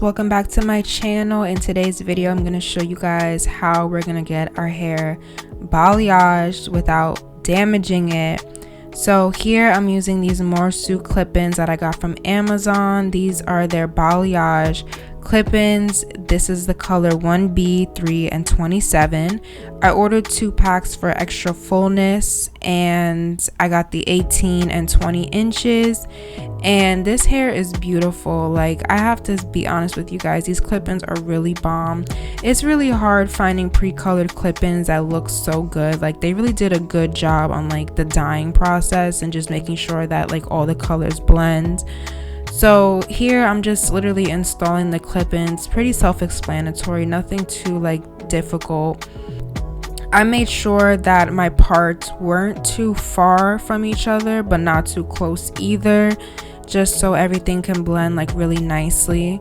guys, welcome back to my channel. In today's video I'm going to show you guys how we're going to get our hair balayaged without damaging it. So here I'm using these Morsu clip-ins that I got from Amazon. These are their balayage clip-ins. This is the color 1B, 3, and 27. I ordered 2 packs for extra fullness, and I got the 18 and 20 inches. And this hair is beautiful. Like, I have to be honest with you guys, these clip-ins are really bomb. It's really hard finding pre-colored clip-ins that look so good. Like, they really did a good job on like the dyeing process and just making sure that like all the colors blend. So here I'm just literally installing the clip-ins. Pretty self-explanatory, nothing too like difficult. I made sure that my parts weren't too far from each other but not too close either, just so everything can blend like really nicely.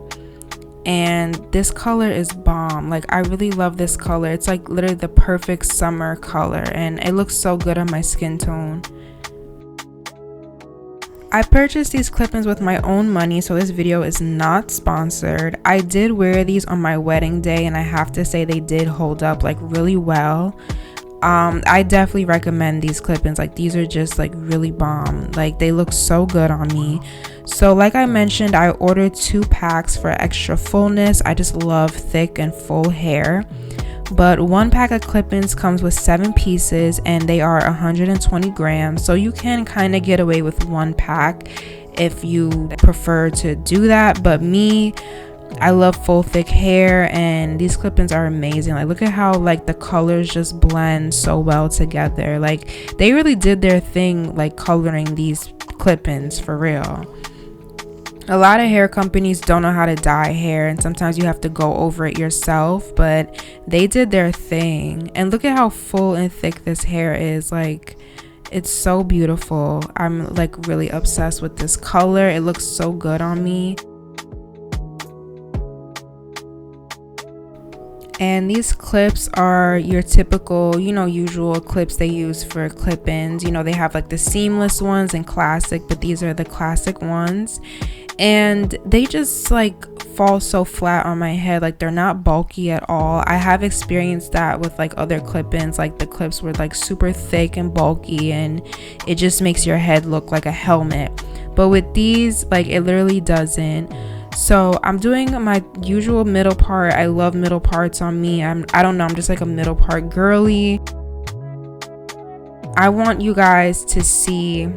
And this color is bomb. Like, I really love this color. It's like literally the perfect summer color, and it looks so good on my skin tone. I purchased these clip-ins with my own money, so this video is not sponsored. I did wear these on my wedding day, and I have to say they did hold up like really well. I definitely recommend these clip-ins. Like, these are just like really bomb. Like, they look so good on me. So like I mentioned, I ordered 2 packs for extra fullness. I just love thick and full hair. But 1 pack of clip-ins comes with 7 pieces, and they are 120 grams, so you can kind of get away with 1 pack if you prefer to do that. But me, I love full thick hair, and these clip-ins are amazing. Like, look at how like the colors just blend so well together. Like, they really did their thing like coloring these clip-ins for real. A lot of hair companies don't know how to dye hair, and sometimes you have to go over it yourself, but they did their thing. And look at how full and thick this hair is. Like, it's so beautiful. I'm like really obsessed with this color. It looks so good on me. And these clips are your typical, usual clips they use for clip-ins. They have like the seamless ones and classic, but these are the classic ones. And they just like fall so flat on my head. Like, they're not bulky at all. I have experienced that with like other clip-ins. Like, the clips were like super thick and bulky, and it just makes your head look like a helmet. But with these, like, it literally doesn't. So I'm doing my usual middle part. I love middle parts on me. I don't know, I'm just like a middle part girly. I want you guys to see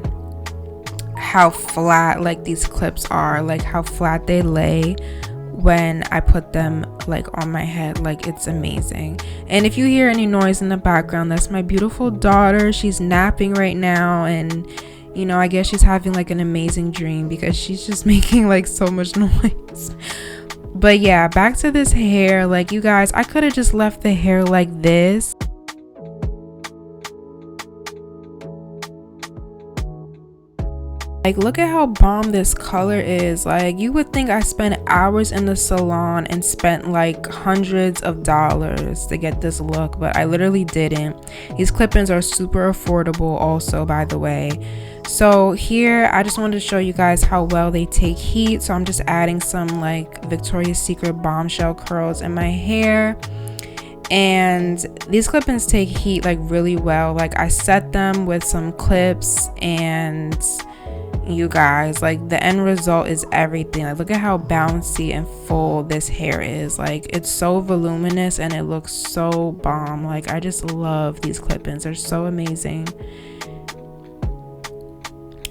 how flat like these clips are, like how flat they lay when I put them like on my head. Like, it's amazing. And if you hear any noise in the background, that's my beautiful daughter. She's napping right now, and I guess she's having like an amazing dream because she's just making like so much noise. But yeah, back to this hair. Like, you guys, I could have just left the hair like this. Like, look at how bomb this color is. Like, you would think I spent hours in the salon and spent like hundreds of dollars to get this look, but I literally didn't. These clip-ins are super affordable also, by the way. So here I just wanted to show you guys how well they take heat. So I'm just adding some like Victoria's Secret bombshell curls in my hair. And these clip-ins take heat like really well. Like, I set them with some clips, and you guys, like, the end result is everything. Like, look at how bouncy and full this hair is. Like, it's so voluminous and it looks so bomb. Like, I just love these clip-ins. They're so amazing.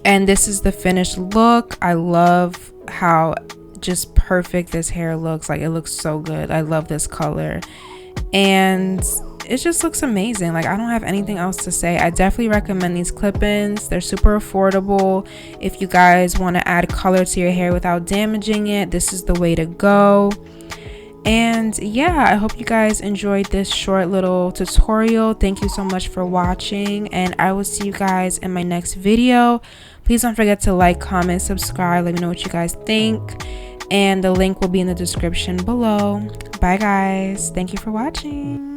And this is the finished look. I love how just perfect this hair looks. Like, it looks so good. I love this color, and it just looks amazing. Like, I don't have anything else to say. I definitely recommend these clip-ins. They're super affordable. If you guys want to add color to your hair without damaging it, this is the way to go. And yeah, I hope you guys enjoyed this short little tutorial. Thank you so much for watching, and I will see you guys in my next video. Please don't forget to like, comment, subscribe. Let me know what you guys think, and the link will be in the description below. Bye guys, thank you for watching.